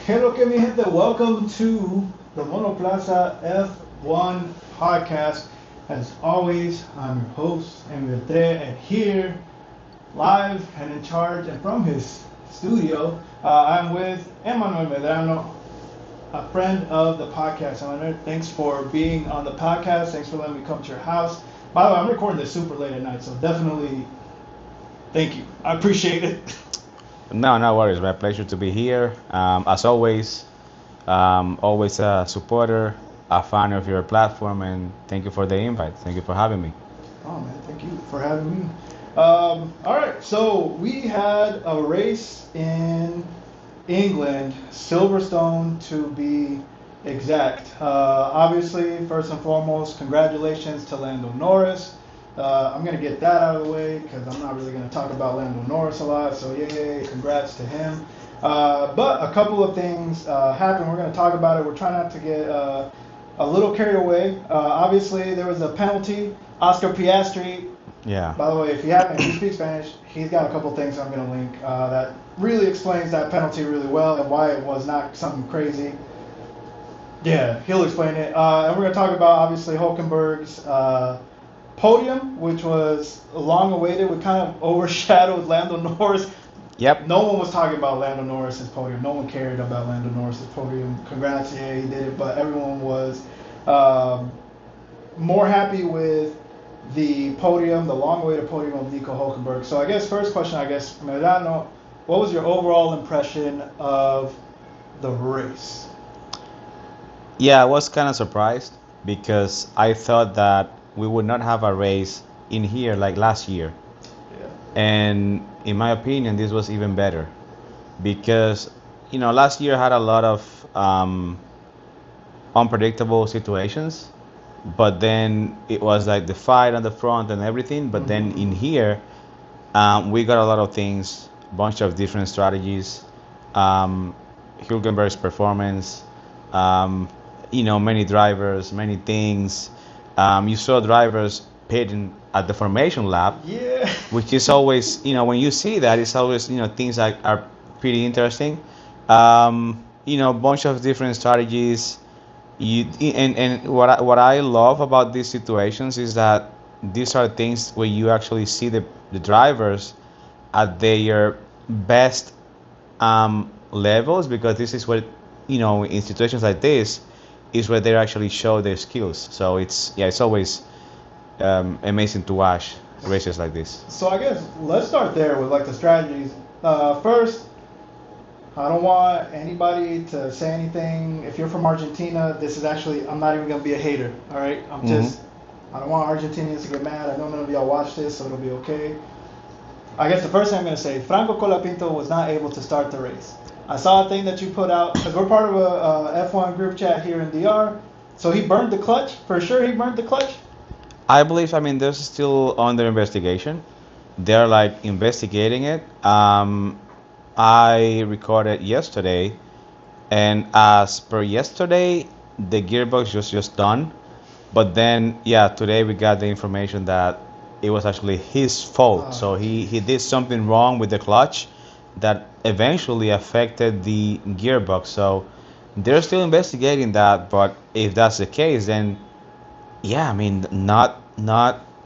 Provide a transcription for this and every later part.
Hello, que mi gente. Welcome to the Monoplaza F1 podcast. As always, I'm your host, Emmanuel Medrano, and here, live and in charge, and from his studio, I'm with Emmanuel Medrano, a friend of the podcast. Emmanuel, thanks for being on the podcast. Thanks for letting me come to your house. By the way, I'm recording this super late at night, so definitely thank you. I appreciate it. No, no worries. My pleasure to be here. As always, always a supporter, a fan of your platform, and thank you for the invite. Thank you for having me. Oh man, thank you for having me. All right, so we had a race in England, Silverstone to be exact. Obviously, first and foremost, congratulations to Lando Norris. I'm going to get that out of the way because I'm not really going to talk about Lando Norris a lot. So yay, congrats to him. But a couple of things happened. We're going to talk about it. We're trying not to get a little carried away. Obviously, there was a penalty. Oscar Piastri. Yeah. By the way, if you speak Spanish, he's got a couple things I'm going to link that really explains that penalty really well and why it was not something crazy. Yeah, he'll explain it. And we're going to talk about, obviously, Hülkenberg's podium, which was long awaited. We kind of overshadowed Lando Norris. Yep. No one was talking about Lando Norris's podium. No one cared about Lando Norris's podium. Congrats, yeah, he did it. But everyone was more happy with the podium, the long-awaited podium of Nico Hülkenberg. So I guess first question, Medrano, what was your overall impression of the race? Yeah, I was kind of surprised because I thought that we would not have a race in here like last year. Yeah. And in my opinion, this was even better because, last year had a lot of unpredictable situations, but then it was like the fight on the front and everything. But then in here, we got a lot of things, bunch of different strategies, Hülkenberg's performance, many drivers, many things. You saw drivers pitting at the formation lap, Yeah. which is always, when you see that, it's always, things that are pretty interesting. Bunch of different strategies. And what I love about these situations is that these are things where you actually see the drivers at their best levels, because this is where, in situations like this, is where they actually show their skills. So it's always amazing to watch races like this. So I guess let's start there with like the strategies. First, I don't want anybody to say anything. If you're from Argentina, this is actually, I'm not even going to be a hater, all right? I don't want Argentinians to get mad. I know none of y'all watch this, so it'll be okay. I guess the first thing I'm going to say, Franco Colapinto was not able to start the race. I saw a thing that you put out, because we're part of a F1 group chat here in DR. So he burned the clutch? For sure he burned the clutch? I believe, there's still under investigation. They're like investigating it. I recorded yesterday, and as per yesterday, the gearbox was just done. But then, today we got the information that it was actually his fault. So he did something wrong with the clutch that eventually affected the gearbox. So they're still investigating that. But if that's the case, then not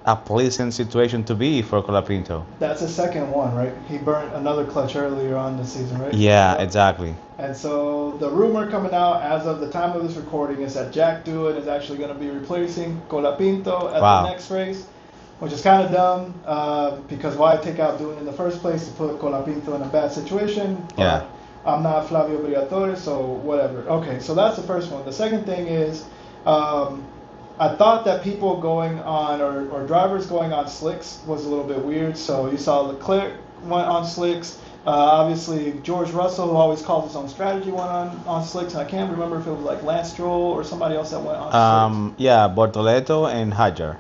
a pleasant situation to be for Colapinto. That's the second one, right? He burnt another clutch earlier on the season, right? Yeah, exactly. And so the rumor coming out as of the time of this recording is that Jack Doohan is actually going to be replacing Colapinto at the next race, which is kind of dumb because why take out Doohan in the first place to put Colapinto in a bad situation? Yeah. I'm not Flavio Briatore, so whatever. Okay, so that's the first one. The second thing is I thought that people going on or drivers going on slicks was a little bit weird. So you saw Leclerc went on slicks. Obviously, George Russell, who always calls his own strategy, went on slicks. And I can't remember if it was like Lance Stroll or somebody else that went on slicks. Yeah, Bortoleto and Hajar.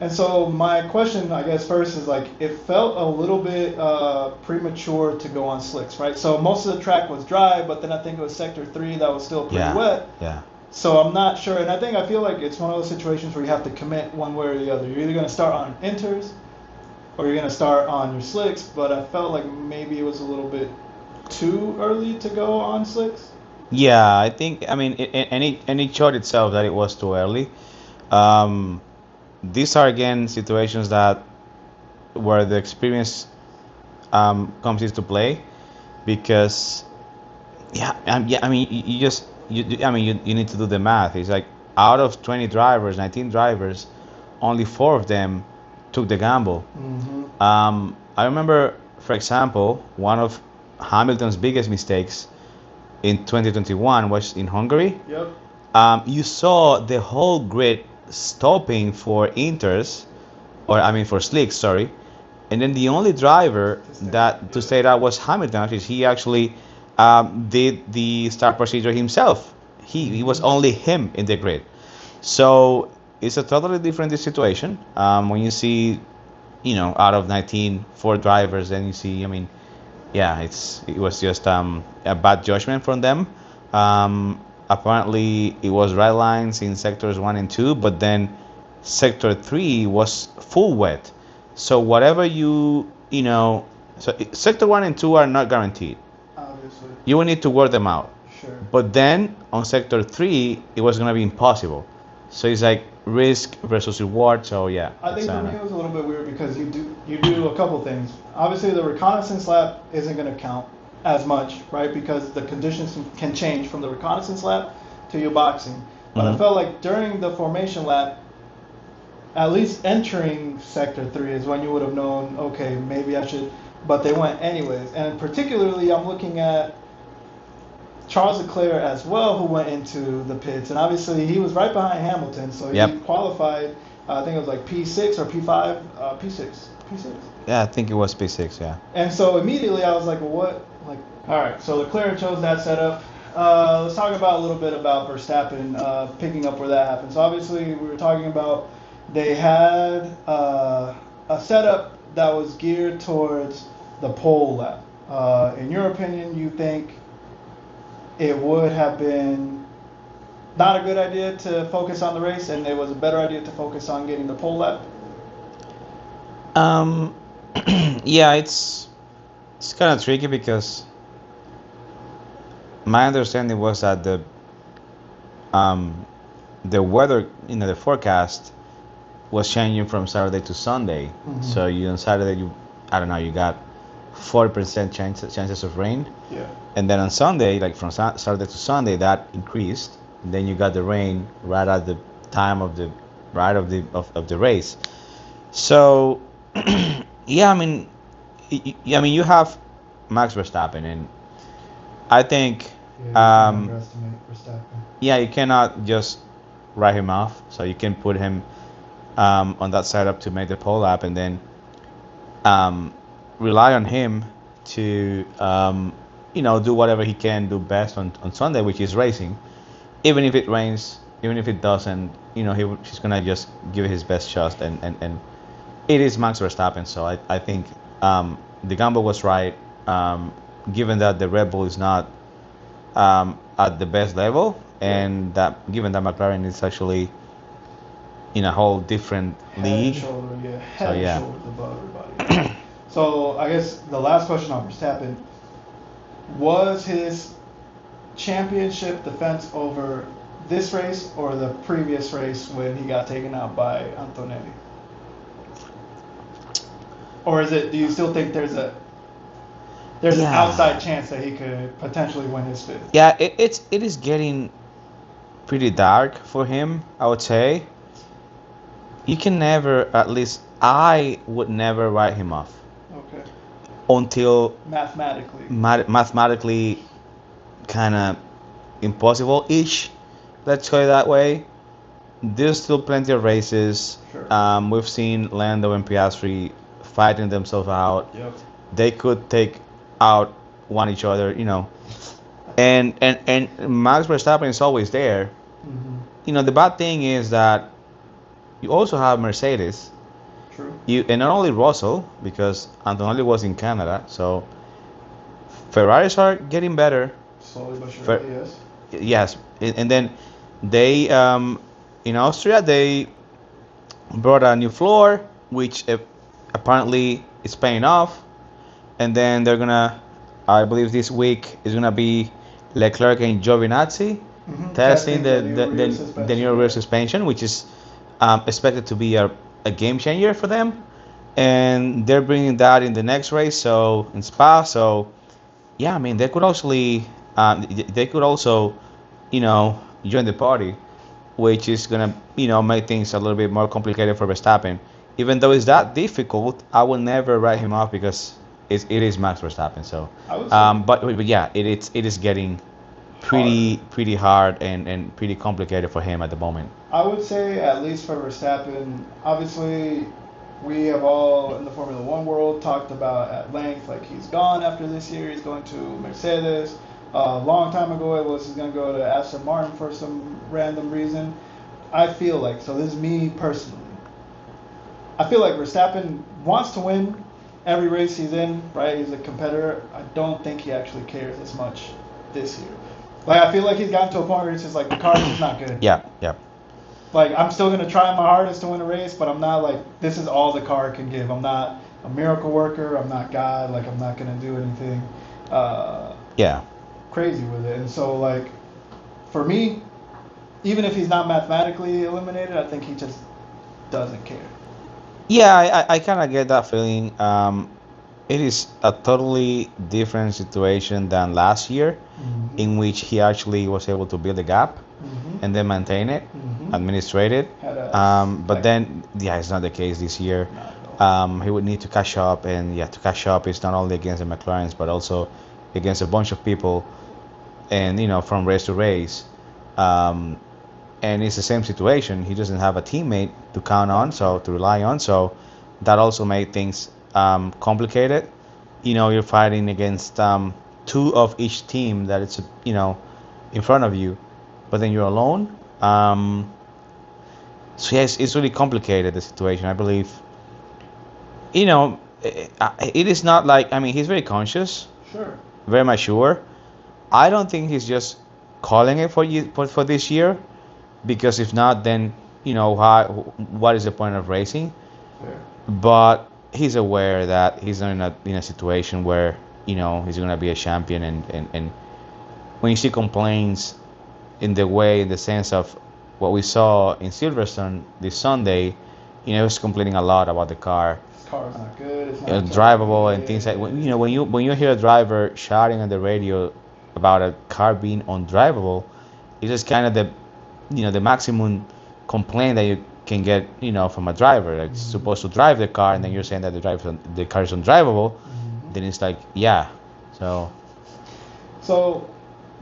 And so my question, I guess, first is like, it felt a little bit premature to go on slicks, right? So most of the track was dry, but then I think it was Sector 3 that was still pretty wet. Yeah. So I'm not sure, and I feel like it's one of those situations where you have to commit one way or the other. You're either going to start on inters, or you're going to start on your slicks, but I felt like maybe it was a little bit too early to go on slicks. Yeah, I think. I mean, it showed itself that it was too early. Um, these are again situations that where the experience comes into play because yeah. I mean, you just I mean, you need to do the math. It's like out of 20 drivers, 19 drivers, only four of them took the gamble. Mm-hmm. I remember, for example, one of Hamilton's biggest mistakes in 2021 was in Hungary. Yep. You saw the whole grid stopping for inters, or I mean for slicks, sorry. And then the only driver to stay that was Hamilton. Actually, he actually did the start procedure himself. He was only him in the grid. So it's a totally different situation. When you see, out of 19, four drivers, then you see, I mean, yeah, it was just a bad judgment from them. Apparently, it was red lines in sectors 1 and 2, but then sector 3 was full wet. So whatever sector 1 and 2 are not guaranteed. Obviously. You will need to work them out. Sure. But then on sector 3, it was gonna be impossible. So it's like risk versus reward. So yeah. I think for me it was a little bit weird because you do a couple things. Obviously, the reconnaissance lap isn't going to count as much, right? Because the conditions can change from the reconnaissance lap to your boxing. But I felt like during the formation lap, at least entering sector 3 is when you would have known, okay, maybe I should. But they went anyways. And particularly, I'm looking at Charles Leclerc as well, who went into the pits, and obviously he was right behind Hamilton, so he qualified. I think it was like P6 or P5, P6. Yeah, I think it was P6. Yeah. And so immediately I was like, well, what? Like, all right, so Leclerc chose that setup. Let's talk about a little bit about Verstappen picking up where that happened. So obviously we were talking about they had a setup that was geared towards the pole lap. In your opinion, you think it would have been not a good idea to focus on the race, and it was a better idea to focus on getting the pole lap? Yeah, it's kind of tricky because my understanding was that the weather, the forecast was changing from Saturday to Sunday. Mm-hmm. So on Saturday you got 40% chances of rain. Yeah. And then on Sunday, like from Saturday to Sunday, that increased. And then you got the rain right at the time of the race. So yeah, I mean you have Max Verstappen, and I think underestimate Verstappen. Yeah, you cannot just write him off. So you can put him on that setup to make the pole lap, and then rely on him to do whatever he can do best on Sunday, which is racing. Even if it rains, even if it doesn't, he's gonna just give it his best shot, and it is Max Verstappen. So I think the gamble was right, given that the Red Bull is not at the best level, and that given that McLaren is actually in a whole different league. Head and shoulders above everybody. So I guess the last question on Verstappen was his championship defense over this race or the previous race when he got taken out by Antonelli? Or is it? Do you still think there's an outside chance that he could potentially win his fifth? Yeah, it is getting pretty dark for him, I would say. You can never, at least I would never write him off. Okay. Until mathematically kind of impossible-ish, let's go that way. There's still plenty of races. Sure. We've seen Lando and Piastri fighting themselves out. Yep. They could take out each other, and Max Verstappen is always there. Mm-hmm. The bad thing is that you also have Mercedes. True. And not only Russell, because Antonelli was in Canada, so Ferraris are getting better. Slowly but surely, yes. Yes, and then they in Austria they brought a new floor, which apparently is paying off, and then they're gonna, I believe this week is gonna be Leclerc and Giovinazzi testing Testing the new rear the new suspension. rear suspension, which is expected to be a game changer for them. And they're bringing that in the next race, so in Spa. So yeah, I mean they could also join the party, which is gonna make things a little bit more complicated for Verstappen. Even though it's that difficult, I will never write him off because it is Max Verstappen. So, I would say but yeah, it is getting pretty hard and pretty complicated for him at the moment. I would say at least for Verstappen, obviously we have all in the Formula One world talked about at length, like he's gone after this year, he's going to Mercedes. A long time ago it was he's going to go to Aston Martin for some random reason. I feel like, so this is me personally, I feel like Verstappen wants to win every race he's in, right? He's a competitor. I don't think he actually cares as much this year. Like, I feel like he's gotten to a point where it's just like, the car is not good. Yeah, yeah. Like, I'm still going to try my hardest to win a race, but I'm not like, this is all the car can give. I'm not a miracle worker. I'm not God. Like, I'm not going to do anything Yeah. crazy with it. And so, like, for me, even if he's not mathematically eliminated, I think he just doesn't care. Yeah, I kind of get that feeling. It is a totally different situation than last year, in which he actually was able to build a gap and then maintain it, administrate it. But then, yeah, it's not the case this year. He would need to catch up, and yeah, to catch up is not only against the McLarens, but also against a bunch of people, and from race to race. And it's the same situation. He doesn't have a teammate to count on, to rely on. So that also made things complicated. You're fighting against two of each team that it's in front of you, but then you're alone. So yes, it's really complicated, the situation. I believe. It is not like, I mean, he's very conscious, Sure. very mature. I don't think he's just calling it for this year. Because if not, then what is the point of racing? Fair. But he's aware that he's not in a situation where he's gonna be a champion, and when you see complaints in the sense of what we saw in Silverstone this Sunday, he was complaining a lot about the car, This car is not good. It's not drivable and things like when you hear a driver shouting on the radio about a car being undrivable, it's just kind of the maximum complaint that you can get, from a driver. Like, supposed to drive the car, and then you're saying that the car is undrivable. Then it's like, yeah. So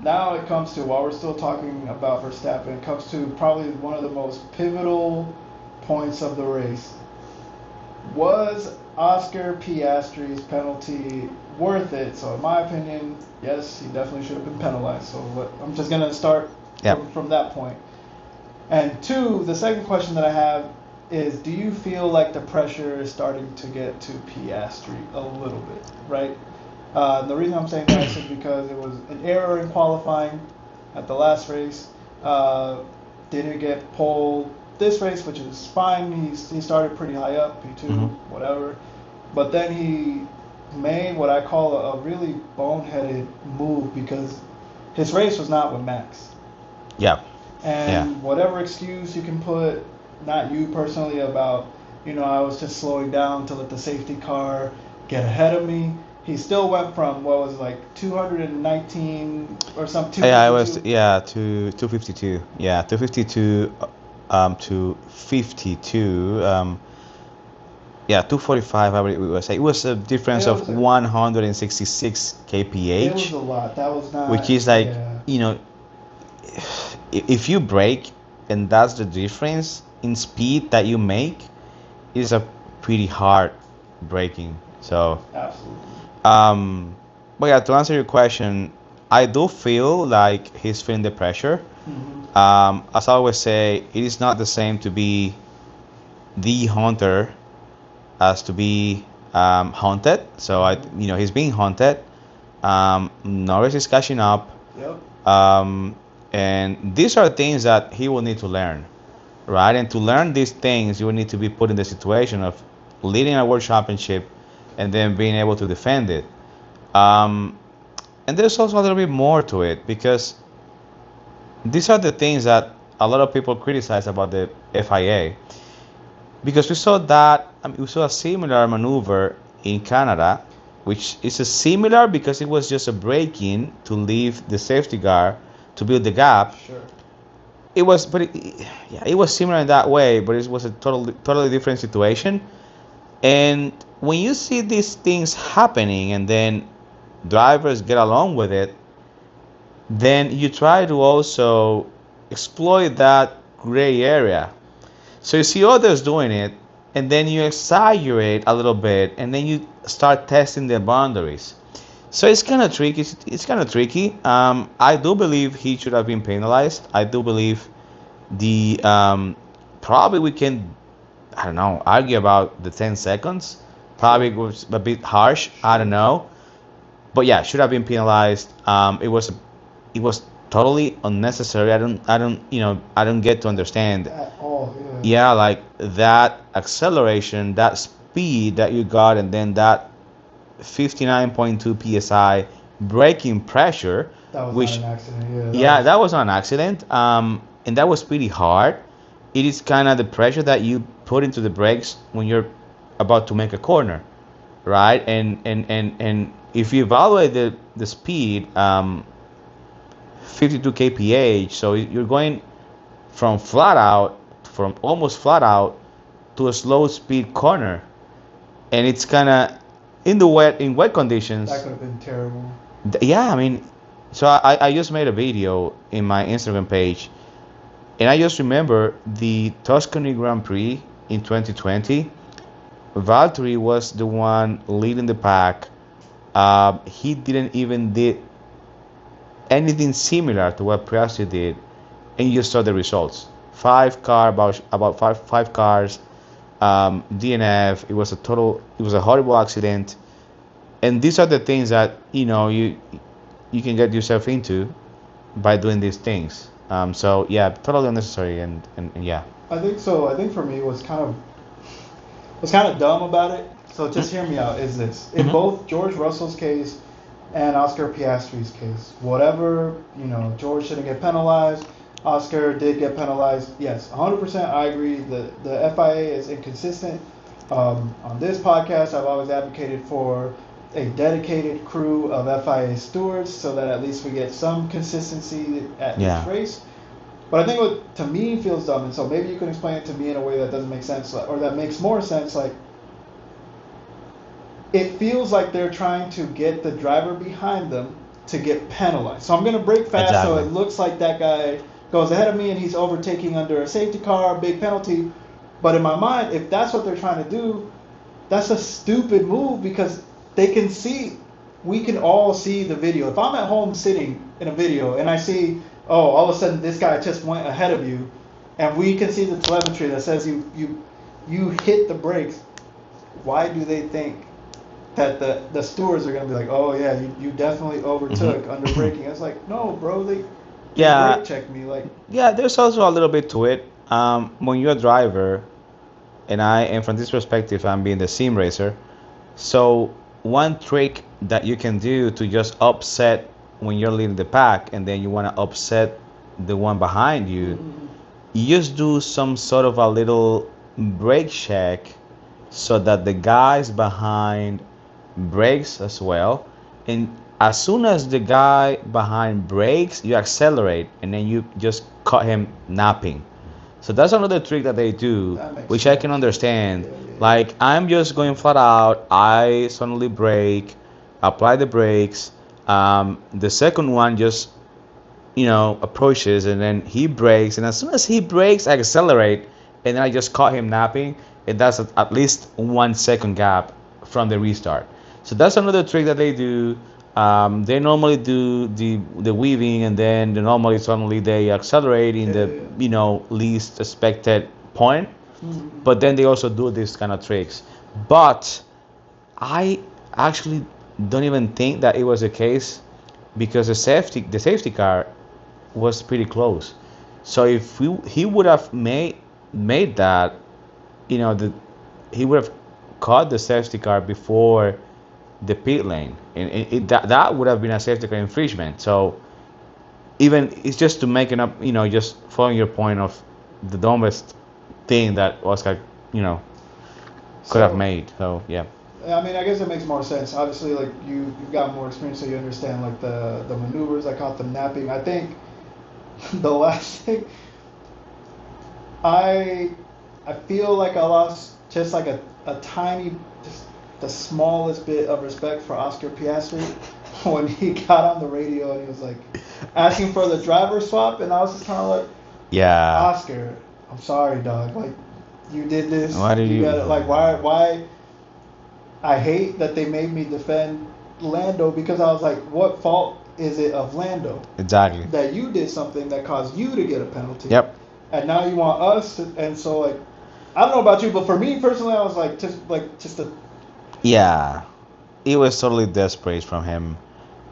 now it comes to, while we're still talking about Verstappen, it comes to probably one of the most pivotal points of the race. Was Oscar Piastri's penalty worth it? So in my opinion, yes, he definitely should have been penalized. So I'm just going to start from that point. And two, the second question that I have is, do you feel like the pressure is starting to get to Piastri a little bit, right? The reason I'm saying that is because it was an error in qualifying at the last race. Didn't get pole this race, which is fine. He started pretty high up, P2, whatever. But then he made what I call a really boneheaded move, because his race was not with Max. Yeah. And whatever excuse you can put, not you personally, about, I was just slowing down to let the safety car get ahead of me. He still went from, what was it, like 219 or something? Yeah, it was, to 252. Yeah, 252 to 52. 245, I would say. It was a difference of 166 kph. It was a lot. That was not... Which is like, if you brake and that's the difference in speed that you make, it's a pretty hard braking. So absolutely. But yeah, to answer your question, I do feel like he's feeling the pressure. As I always say, it is not the same to be the hunter as to be hunted. So he's being hunted. Norris is catching up. Yep. And these are things that he will need to learn, right? And to learn these things, you will need to be put in the situation of leading a world championship and then being able to defend it. And there's also a little bit more to it because these are the things that a lot of people criticize about the FIA. Because we saw that, I mean, we saw a similar maneuver in Canada, which is a similar because it was just a break-in to leave the safety car to build the gap. Sure. It was, but yeah, it was similar in that way, but it was a totally different situation. And when you see these things happening, and then drivers get along with it, then you try to also exploit that gray area. So you see others doing it, and then you exaggerate a little bit, and then you start testing the boundaries. So it's kind of tricky. It's kind of tricky. I do believe he should have been penalized. I do believe the probably we can, I don't know, argue about the 10 seconds. Probably was a bit harsh. I don't know, but yeah, should have been penalized. It was totally unnecessary. I don't get to understand. At all, yeah. Yeah, like that acceleration, that speed that you got, and then that 59.2 psi braking pressure, That was which not an accident. yeah, that was not an accident. And that was pretty hard. It is kind of the pressure that you put into the brakes when you're about to make a corner, right? And if you evaluate the speed, 52 kph, so you're going from almost flat out to a slow speed corner, and it's kind of in wet conditions. That could have been terrible. Yeah, I mean, so I just made a video in my Instagram page, and I just remember the Tuscany Grand Prix in 2020. Valtteri was the one leading the pack. He didn't even did anything similar to what Piastri did, and you saw the results. About five cars, DNF. It was a horrible accident, and these are the things that you can get yourself into by doing these things. So yeah, totally unnecessary, and yeah. I think so. I think for me what's kind of dumb about it. So just hear me out. Is this in Mhm. both George Russell's case and Oscar Piastri's case? Whatever, George shouldn't get penalized. Oscar did get penalized. Yes, 100%. I agree. The FIA is inconsistent. On this podcast, I've always advocated for a dedicated crew of FIA stewards so that at least we get some consistency at Yeah. each race. But I think what to me feels dumb, and so maybe you can explain it to me in a way that doesn't make sense, or that makes more sense. Like, it feels like they're trying to get the driver behind them to get penalized. So I'm going to brake fast so Exactly. it looks like that guy goes ahead of me and he's overtaking under a safety car, big penalty. But in my mind, if that's what they're trying to do, that's a stupid move because they can see, we can all see the video. If I'm at home sitting in a video and I see, oh, all of a sudden this guy just went ahead of you, and we can see the telemetry that says you hit the brakes, why do they think that the stewards are going to be like, oh yeah, you definitely overtook under braking? It's like, no, bro, they Yeah, brake checked me. Like, yeah. There's also a little bit to it. When you're a driver, and from this perspective, I'm being the sim racer. So one trick that you can do to just upset when you're leading the pack, and then you want to upset the one behind you, you just do some sort of a little brake check so that the guys behind brakes as well. And as soon as the guy behind brakes, you accelerate, and then you just cut him napping. So that's another trick that they do, that makes which I sense. can understand. Yeah, yeah. Like, I'm just going flat out, I suddenly brake, apply the brakes. The second one just, approaches, and then he brakes, and as soon as he brakes, I accelerate, and then I just caught him napping, and that's at least 1 second gap from the restart. So that's another trick that they do. They normally do the weaving, and then normally suddenly they accelerate in the least expected point. But then they also do these kind of tricks. But I actually don't even think that it was the case because the safety car was pretty close. So if he would have made that, he would have caught the safety car before the pit lane, and that would have been a safety car infringement. So even it's just to make it up, just following your point of the dumbest thing that Oscar, could have made. So yeah. I mean, I guess it makes more sense. Obviously, like you've got more experience, so you understand like the maneuvers. I caught them napping. I think the last thing I feel like I lost just like a tiny, just the smallest bit of respect for Oscar Piastri when he got on the radio and he was like asking for the driver swap, and I was just kind of like, yeah, Oscar, I'm sorry, dog. Like you did this. Why did you? Gotta, like why? I hate that they made me defend Lando because I was like, what fault is it of Lando? Exactly. That you did something that caused you to get a penalty. Yep. And now you want us to, and so like, I don't know about you, but for me personally, I was like, just a. Yeah, it was totally desperate from him.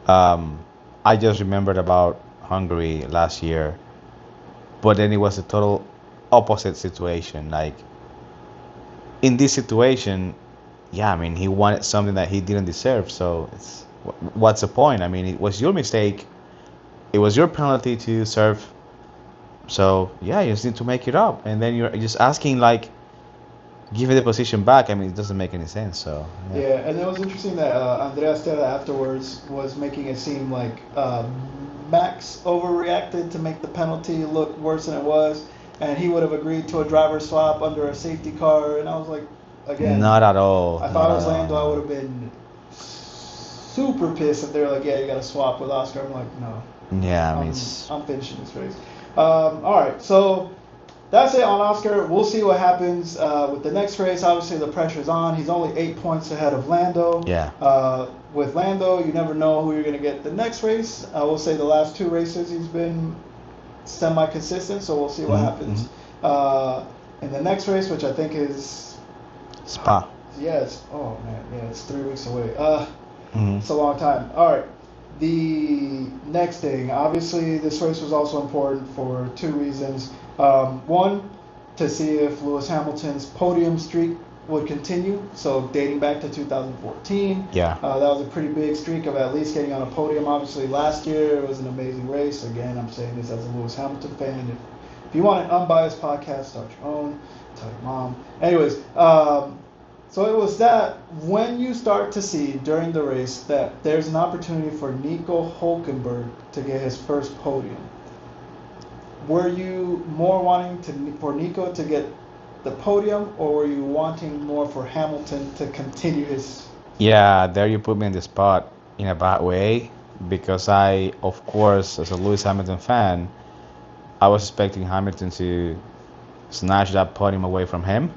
I just remembered about Hungary last year, but then it was a total opposite situation. Like in this situation, yeah, I mean, he wanted something that he didn't deserve. So what's the point? I mean, it was your mistake. It was your penalty to serve. So yeah, you just need to make it up, and then you're just asking like, give me the position back. I mean, it doesn't make any sense. So yeah, and it was interesting that Andrea Stella afterwards was making it seem like Max overreacted to make the penalty look worse than it was, and he would have agreed to a driver swap under a safety car, and I was like. Again, not at all. If I was Lando, I would have been super pissed if they were like, "Yeah, you got to swap with Oscar." I'm like, no. Yeah, I mean, I'm finishing this race. All right, so that's it on Oscar. We'll see what happens with the next race. Obviously, the pressure's on. He's only 8 points ahead of Lando. Yeah. With Lando, you never know who you're going to get the next race. I will say the last 2 races he's been semi-consistent, so we'll see what happens in the next race, which I think is. Spa. Yes. Oh man. Yeah, it's 3 weeks away. It's a long time. All right. The next thing, obviously, this race was also important for 2 reasons. One, to see if Lewis Hamilton's podium streak would continue. So dating back to 2014. Yeah. That was a pretty big streak of at least getting on a podium. Obviously, last year it was an amazing race. Again, I'm saying this as a Lewis Hamilton fan. If you want an unbiased podcast, start your own. Tell your mom. Anyways, so it was that when you start to see during the race that there's an opportunity for Nico Hülkenberg to get his first podium. Were you more wanting for Nico to get the podium, or were you wanting more for Hamilton to continue his? Yeah, there you put me in the spot in a bad way, because I, of course, as a Lewis Hamilton fan, I was expecting Hamilton to snatch that podium away from him.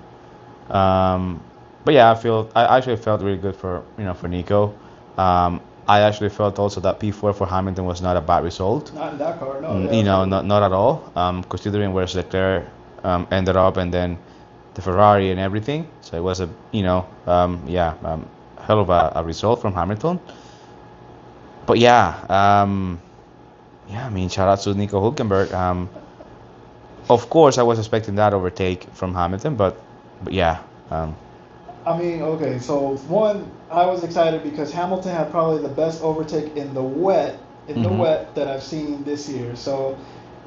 But yeah, I actually felt really good for Nico. I actually felt also that P4 for Hamilton was not a bad result. Not in that car, no. Not at all. Considering where Leclerc ended up, and then the Ferrari and everything. So it was a hell of a result from Hamilton. But yeah, I mean, shout out to Nico Hülkenberg. Of course, I was expecting that overtake from Hamilton, but yeah. I mean, okay, so one, I was excited because Hamilton had probably the best overtake in the wet that I've seen this year. So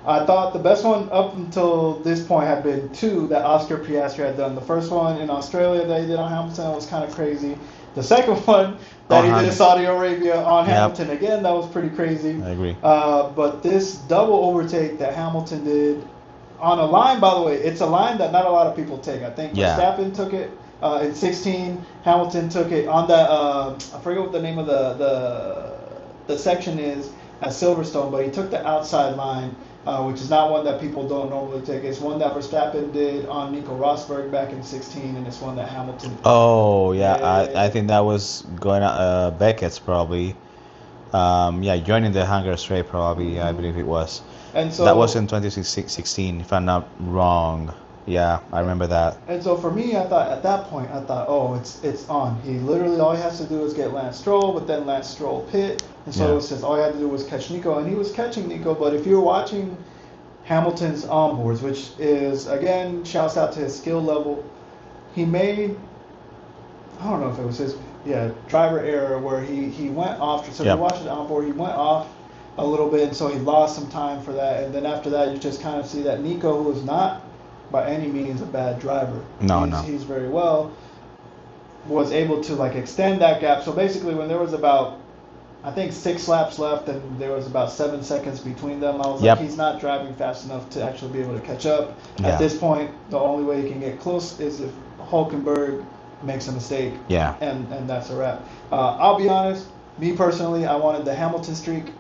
I thought the best one up until this point had been 2 that Oscar Piastri had done. The first one in Australia that he did on Hamilton was kind of crazy. The second one that he did in Saudi Arabia on Hamilton, again, that was pretty crazy. I agree. But this double overtake that Hamilton did on a line, by the way, it's a line that not a lot of people take. I think Verstappen took it in 16. Hamilton took it on that. I forget what the name of the section is at Silverstone, but he took the outside line, which is not one that people don't normally take. It's one that Verstappen did on Nico Rosberg back in 16, and it's one that Hamilton. Oh yeah, I think that was going Beckett's probably. Joining the Hungary straight probably. I believe it was. And so that was in 2016, if I'm not wrong. Yeah, I remember that. And so for me, I thought at that point, oh, it's on. He literally, all he has to do is get Lance Stroll, but then Lance Stroll pit. And so it was just, all he had to do was catch Nico, and he was catching Nico. But if you're watching Hamilton's onboards, which is, again, shouts out to his skill level, he made, I don't know if it was his, driver error where he went off. So if Yep. you watch it on board, he went off a little bit, and so he lost some time for that. And then after that, you just kind of see that Nico, who is not by any means a bad driver, No, he's, no. he's very well, was able to like extend that gap. So basically, when there was about I think 6 laps left, and there was about 7 seconds between them. I was Yep. like, he's not driving fast enough to actually be able to catch up. Yeah. At this point, the only way he can get close is if Hülkenberg makes a mistake, Yeah. and that's a wrap. I'll be honest, me personally, I wanted the Hamilton streak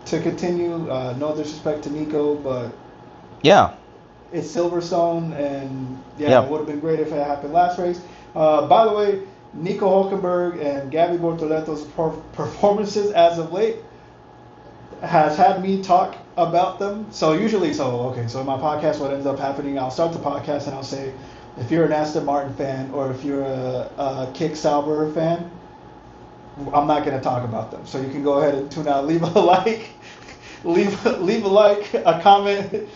to continue. No disrespect to Nico, but Yeah. it's Silverstone, and Yep. it would have been great if it happened last race. By the way, Nico Hülkenberg and Gabby Bortoletto's performances as of late has had me talk about them. So in my podcast, what ends up happening, I'll start the podcast and I'll say, if you're an Aston Martin fan or if you're a Kick Sauber fan, I'm not going to talk about them. So you can go ahead and tune out, leave a like, leave a like, a comment,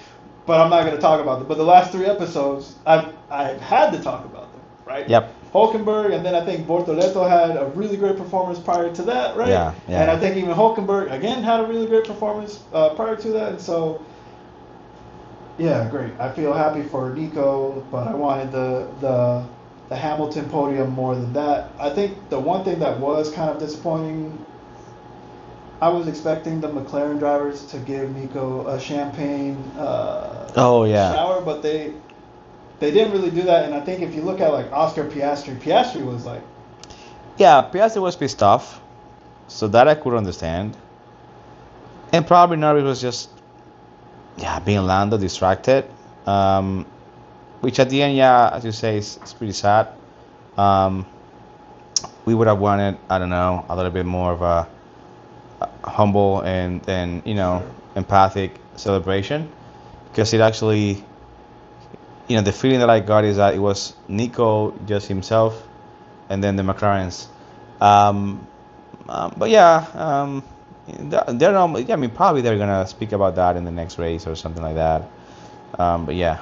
but I'm not going to talk about them. But the last 3 episodes, I've had to talk about them, right? Yep. Hülkenberg, and then I think Bortoletto had a really great performance prior to that, right? Yeah, yeah. And I think even Hülkenberg again had a really great performance prior to that, and so yeah, great. I feel happy for Nico, but I wanted the Hamilton podium more than that. I think the one thing that was kind of disappointing, I was expecting the McLaren drivers to give Nico a champagne shower, but they didn't really do that. And I think if you look at like Oscar Piastri was like, Yeah, Piastri was pissed off, so that I could understand. And probably Norris was just, being Lando, distracted. Which at the end, as you say, it's pretty sad. We would have wanted, I don't know, a little bit more of a humble and empathic celebration, because it actually, the feeling that I got is that it was Nico just himself, and then the McLarens. But they're not. I mean, probably they're gonna speak about that in the next race or something like that. But yeah.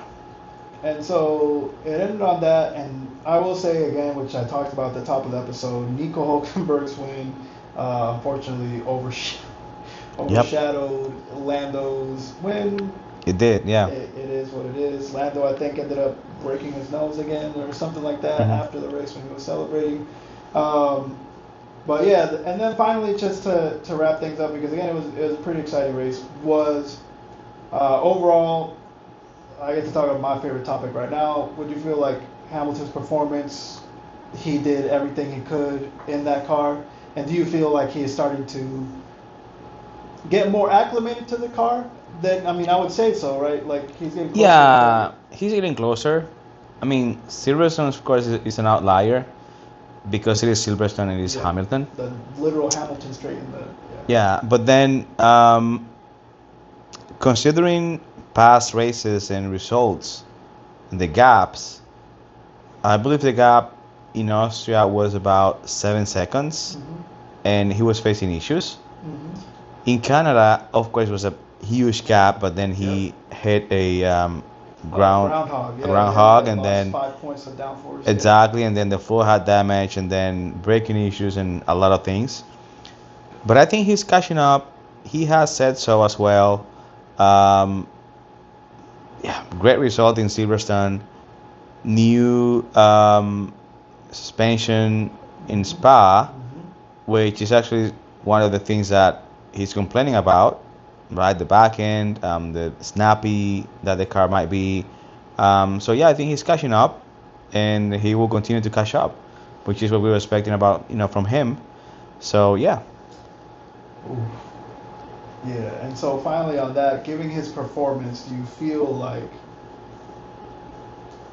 And so it ended on that, and I will say again, which I talked about at the top of the episode, Nico Hülkenberg's win, unfortunately overshadowed Lando's win. It did, yeah. It is what it is. Lando, I think, ended up breaking his nose again or something like that after the race when he was celebrating. But yeah, and then finally, just to wrap things up, because again, it was a pretty exciting race, was overall, I get to talk about my favorite topic right now. Would you feel like Hamilton's performance, he did everything he could in that car? And do you feel like he is starting to get more acclimated to the car? Then, I mean, I would say so, right? Like, he's getting closer. Yeah, he's getting closer. I mean, Silverstone, of course, is an outlier because it is Silverstone and it is Hamilton. The literal Hamilton straight in the... Yeah, but then considering past races and results and the gaps, I believe the gap in Austria was about 7 seconds, and he was facing issues. In Canada, of course, was a huge gap, but then he hit a groundhog, and then 5 points of downforce. Exactly, and then the floor had damage, and then braking issues, and a lot of things. But I think he's catching up. He has said so as well. Great result in Silverstone. New suspension in Spa, which is actually one of the things that he's complaining about, right? The back end, the snappy that the car might be. I think he's catching up, and he will continue to catch up, which is what we were expecting from him. So yeah. Ooh. Yeah, and so finally on that, giving his performance, do you feel like,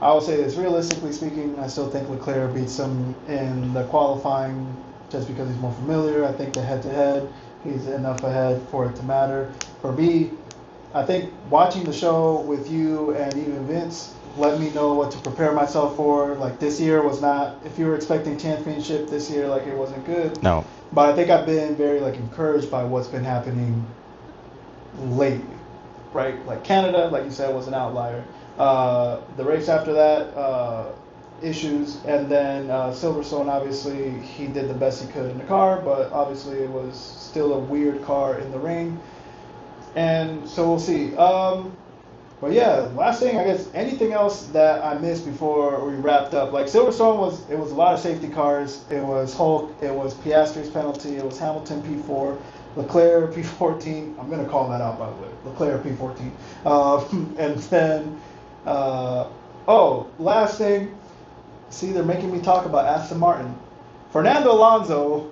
I will say this, realistically speaking, I still think Leclerc beats him in the qualifying just because he's more familiar. I think the head-to-head, he's enough ahead for it to matter. For me, I think watching the show with you and even Vince let me know what to prepare myself for. Like, this year was not, if you were expecting championship this year, like, it wasn't good. No. But I think I've been very, like, encouraged by what's been happening lately, right? Like, Canada, like you said, was an outlier. The race after that, issues, and then Silverstone, obviously he did the best he could in the car, but obviously it was still a weird car in the rain, and so we'll see. But yeah, last thing, I guess, anything else that I missed before we wrapped up? Like Silverstone was a lot of safety cars. It was Hulk, it was Piastri's penalty, it was Hamilton P4, Leclerc P14. I'm gonna call that out, by the way. Leclerc P14. And then last thing. See, they're making me talk about Aston Martin. Fernando Alonso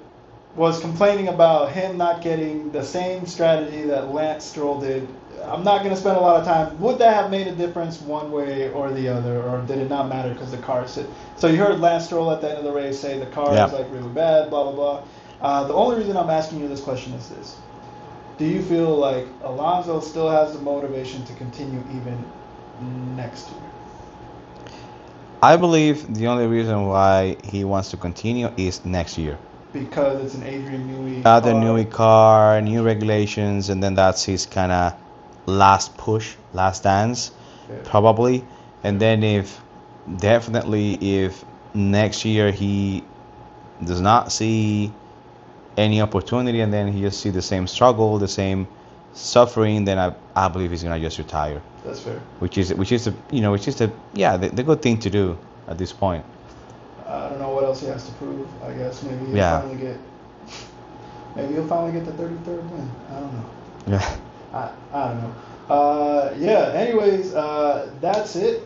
was complaining about him not getting the same strategy that Lance Stroll did. I'm not going to spend a lot of time. Would that have made a difference one way or the other, or did it not matter because the car is sit? So you heard Lance Stroll at the end of the race say the car is like really bad, blah, blah, blah. The only reason I'm asking you this question is this. Do you feel like Alonso still has the motivation to continue even next year? I believe the only reason why he wants to continue is next year. Because it's an Adrian Newey Other car. Newey car, new regulations, and then that's his kind of last push, last dance, probably. And then if next year he does not see any opportunity, and then he just see the same struggle, the same suffering, then I believe he's gonna just retire. That's fair. Which is the the good thing to do at this point. I don't know what else he has to prove. I guess maybe he'll finally get the 33rd win. I don't know. Yeah. I don't know. Anyways, that's it.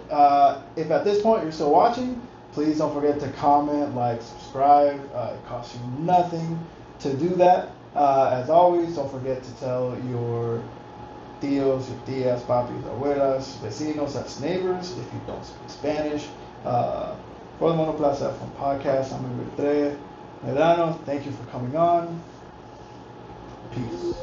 If at this point you're still watching, please don't forget to comment, like, subscribe. It costs you nothing to do that. As always, don't forget to tell your tios, your tias, papis, abuelas, vecinos, that's neighbors, if you don't speak Spanish. For the Monoplaza F1 podcast, I'm Emmanuel Medrano. Thank you for coming on. Peace.